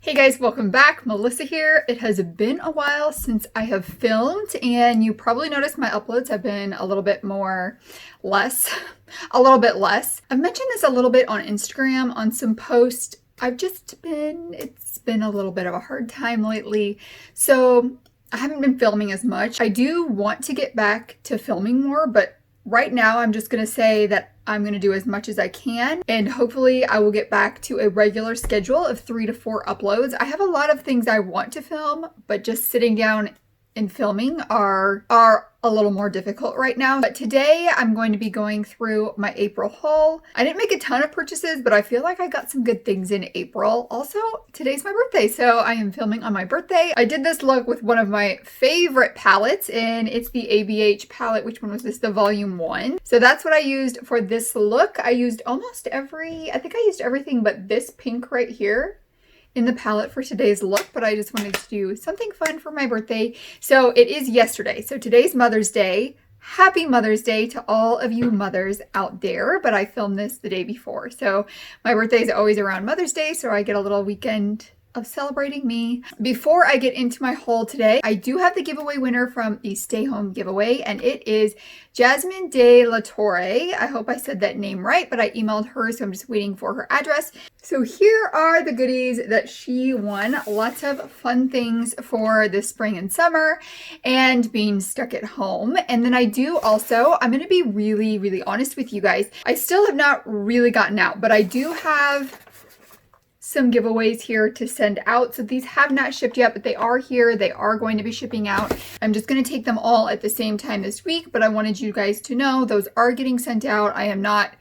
Hey guys, welcome back. Melissa here. It has been a while since I have filmed, and you probably noticed my uploads have been a little bit less. I've mentioned this a little bit on Instagram on some posts. It's been a little bit of a hard time lately. So I haven't been filming as much. I do want to get back to filming more, but right now I'm just going to say that I'm going to do as much as I can, and hopefully I will get back to a regular schedule of 3 to 4 uploads. I have a lot of things I want to film, but just sitting down and filming are a little more difficult right now. But today I'm going to be going through my April haul. I didn't make a ton of purchases, but I feel like I got some good things in April. Also, today's my birthday, so I am filming on my birthday. I did this look with one of my favorite palettes, and it's the ABH palette. Which one was this? The volume 1. So that's what I used for this look. I used I think I used everything but this pink right here in the palette for today's look, but I just wanted to do something fun for my birthday. So it is yesterday. So today's Mother's Day. Happy Mother's Day to all of you mothers out there, but I filmed this the day before. So my birthday is always around Mother's Day, so I get a little weekend of celebrating me. Before I get into my haul today, I do have the giveaway winner from the Stay Home giveaway, and it is Jazmin de la Torre. I hope I said that name right, but I emailed her, so I'm just waiting for her address. So here are the goodies that she won. Lots of fun things for this spring and summer and being stuck at home. And then I'm going to be really honest with you guys. I still have not really gotten out, but I do have some giveaways here to send out. So these have not shipped yet, but they are here. They are going to be shipping out. I'm just going to take them all at the same time this week, but I wanted you guys to know those are getting sent out. I am not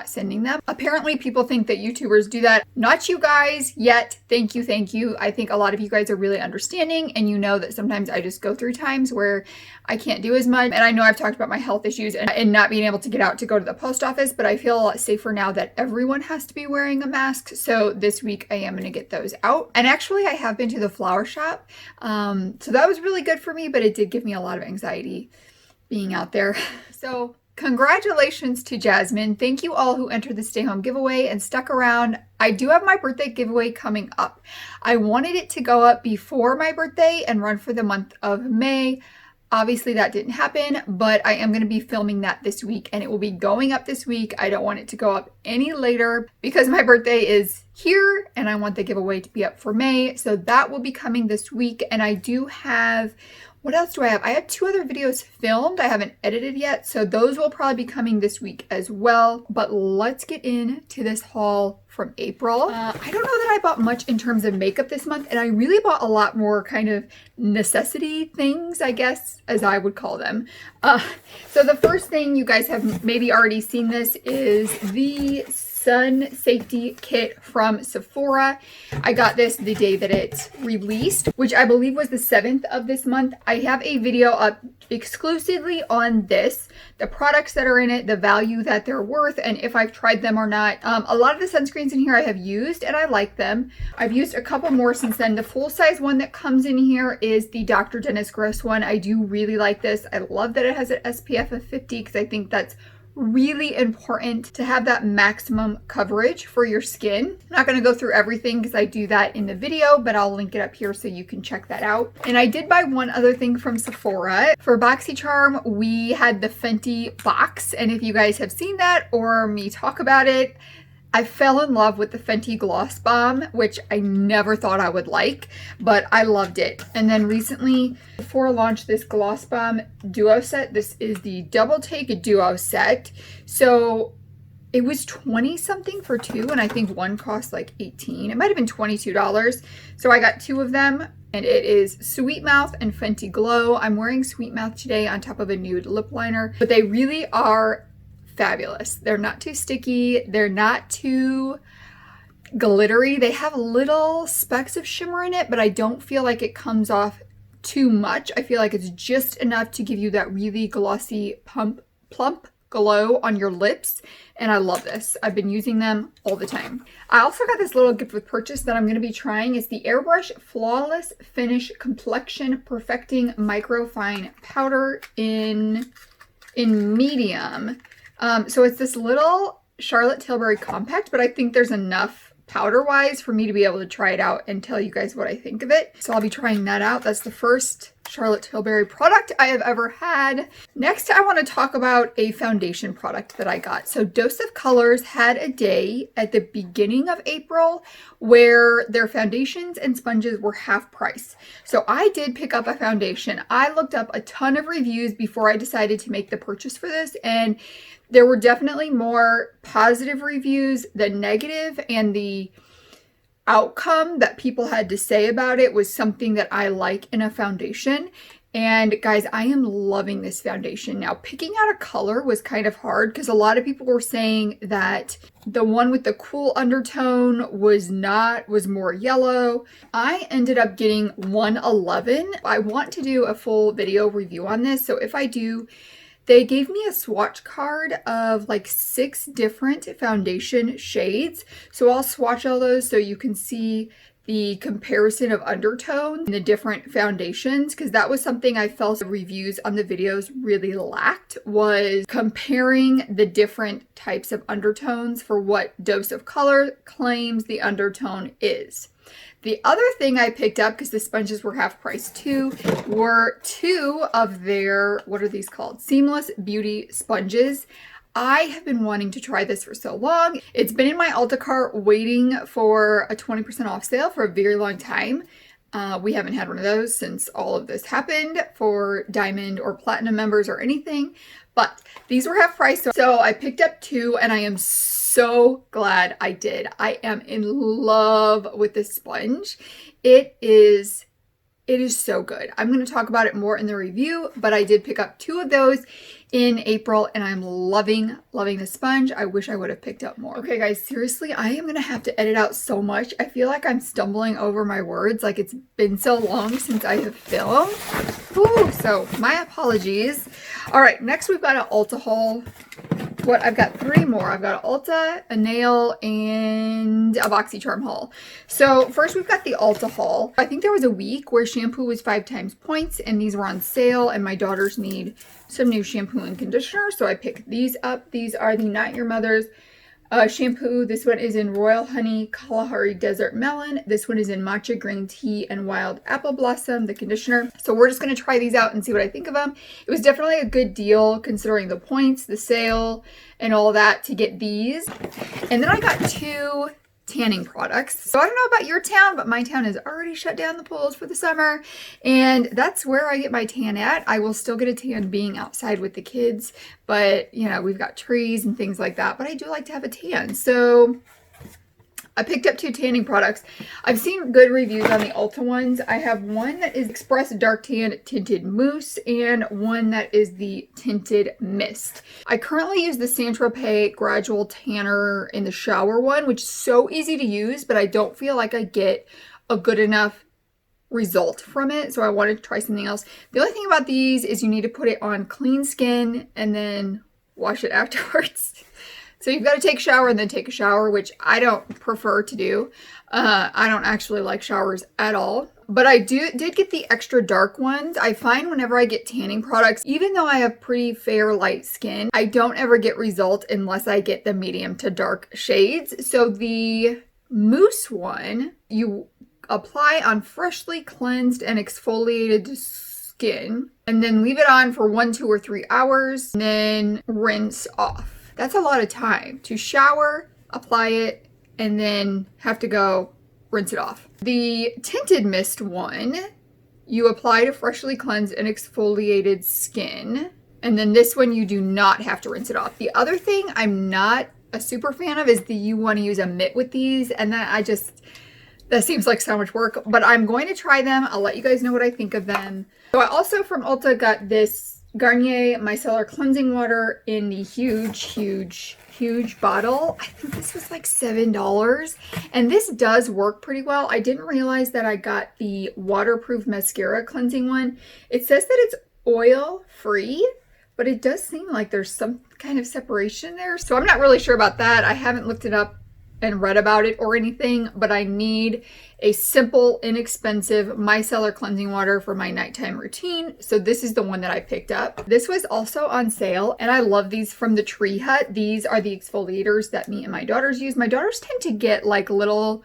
sending them. Apparently people think that YouTubers do that. Not you guys yet. Thank you. I think a lot of you guys are really understanding, and you know that sometimes I just go through times where I can't do as much. And I know I've talked about my health issues and not being able to get out to go to the post office, but I feel a lot safer now that everyone has to be wearing a mask. So this week I am going to get those out. And actually I have been to the flower shop. So that was really good for me, but it did give me a lot of anxiety being out there. So congratulations to Jazmin. Thank you all who entered the Stay Home giveaway and stuck around. I do have my birthday giveaway coming up. I wanted it to go up before my birthday and run for the month of May. Obviously that didn't happen, but I am going to be filming that this week, and it will be going up this week. I don't want it to go up any later because my birthday is here and I want the giveaway to be up for May. So that will be coming this week. And I do have, what else do I have? I have 2 other videos filmed. I haven't edited yet, so those will probably be coming this week as well. But let's get into this haul from April. I don't know that I bought much in terms of makeup this month, and I really bought a lot more kind of necessity things, I guess, as I would call them. So the first thing, you guys have maybe already seen this, is the sun safety kit from Sephora. I got this the day that it released, which I believe was the 7th of this month. I have a video up exclusively on this, the products that are in it, the value that they're worth, and if I've tried them or not. A lot of the sunscreens in here I have used and I like them. I've used a couple more since then. The full-size one that comes in here is the Dr. Dennis Gross one. I do really like this. I love that it has an SPF of 50 because I think that's really important to have that maximum coverage for your skin. I'm not going to go through everything because I do that in the video, but I'll link it up here so you can check that out. And I did buy one other thing from Sephora. For BoxyCharm, we had the Fenty box, and if you guys have seen that or me talk about it, I fell in love with the Fenty Gloss Bomb, which I never thought I would like, but I loved it. And then recently, Sephora launched this Gloss Bomb Duo Set. This is the Double Take Duo Set. So it was 20 something for 2, and I think one cost like $18. It might have been $22. So I got 2 of them, and it is Sweet Mouth and Fenty Glow. I'm wearing Sweet Mouth today on top of a nude lip liner, but they really are fabulous. They're not too sticky. They're not too glittery. They have little specks of shimmer in it, but I don't feel like it comes off too much. I feel like it's just enough to give you that really glossy plump glow on your lips, and I love this. I've been using them all the time. I also got this little gift with purchase that I'm going to be trying. It's the Airbrush Flawless Finish Complexion Perfecting Microfine Powder in medium. So it's this little Charlotte Tilbury compact, but I think there's enough powder wise for me to be able to try it out and tell you guys what I think of it. So I'll be trying that out. That's the first Charlotte Tilbury product I have ever had. Next, I want to talk about a foundation product that I got. So Dose of Colors had a day at the beginning of April where their foundations and sponges were half price. So I did pick up a foundation. I looked up a ton of reviews before I decided to make the purchase for this, and there were definitely more positive reviews than negative, and the outcome that people had to say about it was something that I like in a foundation. And guys, I am loving this foundation. Now, picking out a color was kind of hard because a lot of people were saying that the one with the cool undertone was more yellow. I ended up getting 111. I want to do a full video review on this. So if I do, they gave me a swatch card of like 6 different foundation shades. So I'll swatch all those so you can see the comparison of undertone in the different foundations, because that was something I felt the reviews on the videos really lacked, was comparing the different types of undertones for what Dose of Color claims the undertone is. The other thing I picked up, because the sponges were half price too, were 2 of their, what are these called? Seamless Beauty sponges. I have been wanting to try this for so long. It's been in my Ulta cart waiting for a 20% off sale for a very long time. We haven't had one of those since all of this happened for Diamond or Platinum members or anything, but these were half price. So I picked up 2 and I am so glad I did. I am in love with this sponge. It is so good. I'm going to talk about it more in the review, but I did pick up 2 of those in April and I'm loving the sponge. I wish I would have picked up more. Okay guys, seriously, I am going to have to edit out so much. I feel like I'm stumbling over my words, like it's been so long since I have filmed. Ooh, so my apologies. All right, next we've got an Ulta haul. I've got 3 more. I've got an Ulta, a nail, and a Boxy charm haul. So first we've got the Ulta haul. I think there was a week where shampoo was 5 times points and these were on sale, and my daughters need some new shampoo and conditioner, so I picked these up. These are the Not Your Mother's shampoo. This one is in Royal Honey, Kalahari Desert Melon. This one is in Matcha Green Tea and Wild Apple Blossom, the conditioner. So we're just going to try these out and see what I think of them. It was definitely a good deal considering the points, the sale, and all that to get these. And then I got 2 tanning products. So I don't know about your town, but my town has already shut down the pools for the summer, and that's where I get my tan at. I will still get a tan being outside with the kids, but you know, we've got trees and things like that, but I do like to have a tan. So I picked up 2 tanning products. I've seen good reviews on the Ulta ones. I have one that is Express Dark Tan Tinted Mousse and one that is the Tinted Mist. I currently use the Saint Tropez Gradual Tanner in the shower one, which is so easy to use, but I don't feel like I get a good enough result from it, so I wanted to try something else. The only thing about these is you need to put it on clean skin and then wash it afterwards. So you've got to take a shower and then take a shower, which I don't prefer to do. I don't actually like showers at all. But I did get the extra dark ones. I find whenever I get tanning products, even though I have pretty fair light skin, I don't ever get result unless I get the medium to dark shades. So the mousse one, you apply on freshly cleansed and exfoliated skin, and then leave it on for 1, 2, or 3 hours, and then rinse off. That's a lot of time to shower, apply it, and then have to go rinse it off. The Tinted Mist one, you apply to freshly cleansed and exfoliated skin. And then this one, you do not have to rinse it off. The other thing I'm not a super fan of is you want to use a mitt with these. And that seems like so much work, but I'm going to try them. I'll let you guys know what I think of them. So I also from Ulta got this Garnier Micellar Cleansing Water in the huge bottle. I think this was like $7, and this does work pretty well. I didn't realize that I got the waterproof mascara cleansing one. It says that it's oil free, but it does seem like there's some kind of separation there, so I'm not really sure about that. I haven't looked it up and read about it or anything, but I need a simple, inexpensive micellar cleansing water for my nighttime routine. So this is the one that I picked up. This was also on sale, and I love these from the Tree Hut. These are the exfoliators that me and my daughters use. My daughters tend to get like little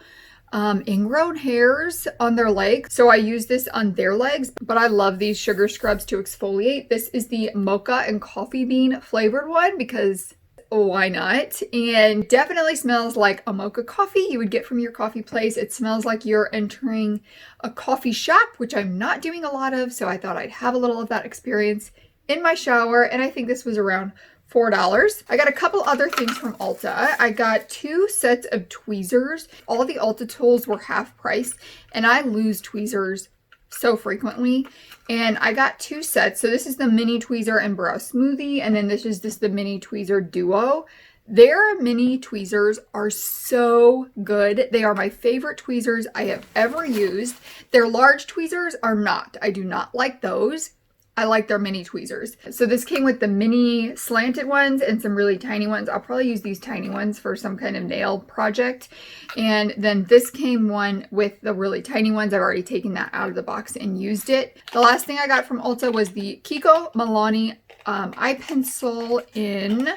ingrown hairs on their legs, so I use this on their legs, but I love these sugar scrubs to exfoliate. This is the mocha and coffee bean flavored one because why not? And definitely smells like a mocha coffee you would get from your coffee place. It smells like you're entering a coffee shop, which I'm not doing a lot of, so I thought I'd have a little of that experience in my shower, and I think this was around $4. I got a couple other things from Ulta. I got 2 sets of tweezers. All the Ulta tools were half price, and I lose tweezers so frequently, and I got 2 sets. So this is the mini tweezer and brow smoothie, and then this is just the mini tweezer duo. Their mini tweezers are so good. They are my favorite tweezers I have ever used. Their large tweezers are not. I do not like those. I like their mini tweezers. So this came with the mini slanted ones and some really tiny ones. I'll probably use these tiny ones for some kind of nail project. And then this came one with the really tiny ones. I've already taken that out of the box and used it. The last thing I got from Ulta was the Kiko Milani eye pencil in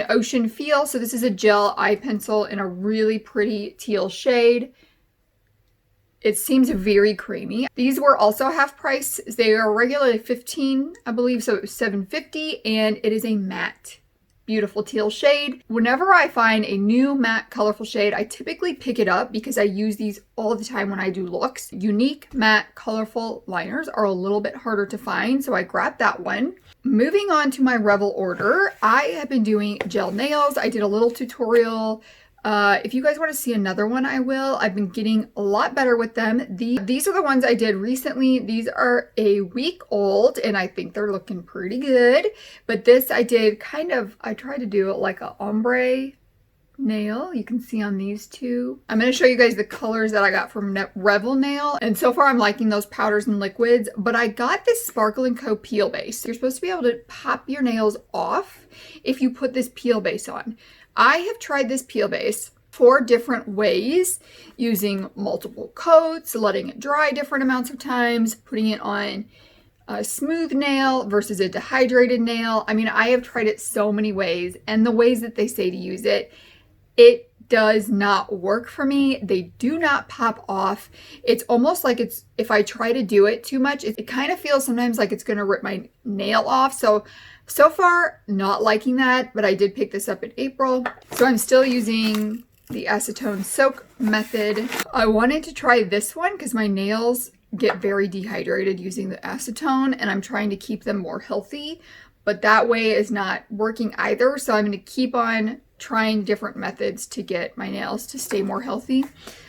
Ocean Feel. So this is a gel eye pencil in a really pretty teal shade. It seems very creamy. These were also half price. They are regularly $15, I believe, so it was $7.50, and it is a matte, beautiful teal shade. Whenever I find a new matte, colorful shade, I typically pick it up because I use these all the time when I do looks. Unique, matte, colorful liners are a little bit harder to find, so I grabbed that one. Moving on to my Revel order, I have been doing gel nails. I did a little tutorial. If you guys want to see another one, I will. I've been getting a lot better with them. These are the ones I did recently. These are a week old, and I think they're looking pretty good. But this I did I tried to do it like a ombre nail. You can see on these two. I'm going to show you guys the colors that I got from Revel Nail. And so far I'm liking those powders and liquids, but I got this Sparkle & Co. peel base. You're supposed to be able to pop your nails off if you put this peel base on. I have tried this peel base 4 different ways, using multiple coats, letting it dry different amounts of times, putting it on a smooth nail versus a dehydrated nail. I mean, I have tried it so many ways, and the ways that they say to use it, it does not work for me. They do not pop off. It's almost like if I try to do it too much, it kind of feels sometimes like it's going to rip my nail off. So far, not liking that, but I did pick this up in April. So I'm still using the acetone soak method. I wanted to try this one because my nails get very dehydrated using the acetone, and I'm trying to keep them more healthy, but that way is not working either. So I'm going to keep on trying different methods to get my nails to stay more healthy.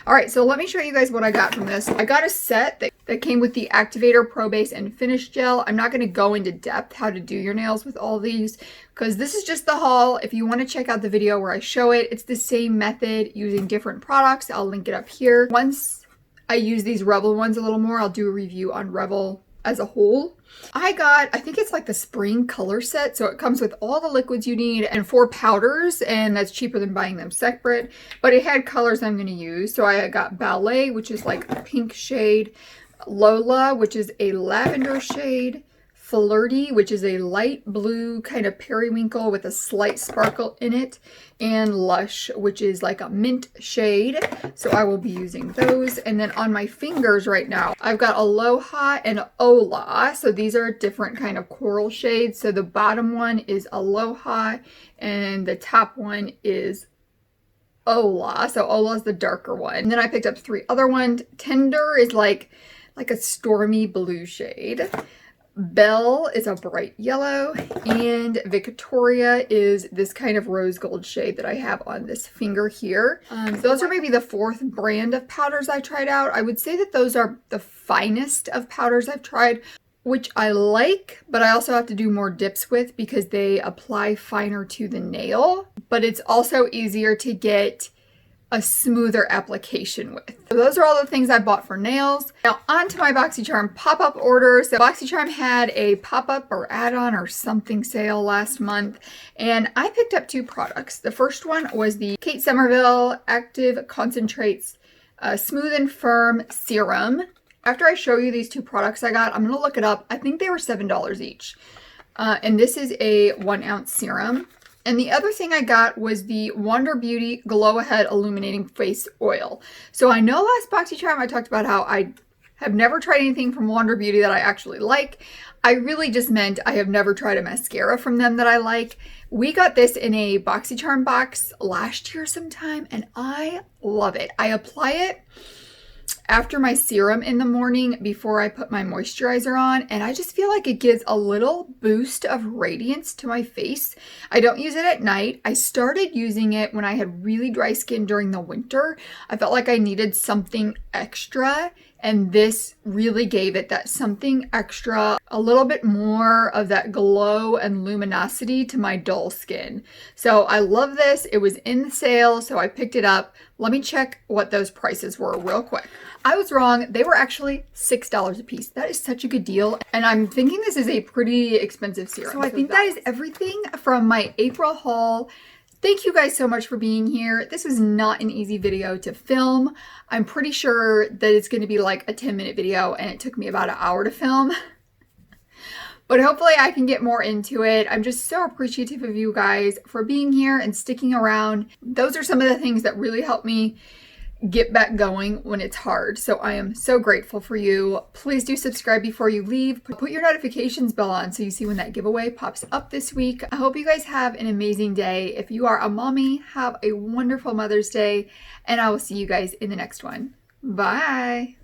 All right, so let me show you guys what I got from this. I got a set that came with the Activator, Pro Base, and Finish Gel. I'm not going to go into depth how to do your nails with all these because this is just the haul. If you want to check out the video where I show it, it's the same method using different products. I'll link it up here. Once I use these Revel ones a little more, I'll do a review on Revel as a whole. I think it's like the spring color set, so it comes with all the liquids you need and 4 powders, and that's cheaper than buying them separate, but it had colors I'm going to use. So I got Ballet, which is like a pink shade, Lola, which is a lavender shade, Flirty, which is a light blue kind of periwinkle with a slight sparkle in it, and Lush, which is like a mint shade. So I will be using those. And then on my fingers right now, I've got Aloha and Ola. So these are different kind of coral shades. So the bottom one is Aloha and the top one is Ola. So Ola is the darker one. And then I picked up 3 other ones. Tender is like a stormy blue shade. Belle is a bright yellow, and Victoria is this kind of rose gold shade that I have on this finger here. Those are maybe the 4th brand of powders I tried out. I would say that those are the finest of powders I've tried, which I like, but I also have to do more dips with because they apply finer to the nail. But it's also easier to get a smoother application with. So those are all the things I bought for nails. Now on to my BoxyCharm pop-up order. So BoxyCharm had a pop-up or add-on or something sale last month, and I picked up 2 products. The first one was the Kate Somerville Active Concentrates Smooth and Firm Serum. After I show you these 2 products I got, I'm gonna look it up. I think they were $7 each. And this is a 1 ounce serum. And the other thing I got was the Wander Beauty Glow Ahead Illuminating Face Oil. So I know last BoxyCharm I talked about how I have never tried anything from Wander Beauty that I actually like. I really just meant I have never tried a mascara from them that I like. We got this in a BoxyCharm box last year sometime, and I love it. I apply it after my serum in the morning before I put my moisturizer on, and I just feel like it gives a little boost of radiance to my face. I don't use it at night. I started using it when I had really dry skin during the winter. I felt like I needed something extra, and this really gave it that something extra, a little bit more of that glow and luminosity to my dull skin. So I love this. It was in the sale, so I picked it up. Let me check what those prices were real quick. I was wrong. They were actually $6 a piece. That is such a good deal. And I'm thinking this is a pretty expensive serum. So I think that is everything from my April haul. Thank you guys so much for being here. This was not an easy video to film. I'm pretty sure that it's going to be like a 10-minute video, and it took me about an hour to film. But hopefully I can get more into it. I'm just so appreciative of you guys for being here and sticking around. Those are some of the things that really help me get back going when it's hard. So I am so grateful for you. Please do subscribe before you leave. Put your notifications bell on so you see when that giveaway pops up this week. I hope you guys have an amazing day. If you are a mommy, have a wonderful Mother's Day, and I will see you guys in the next one. Bye.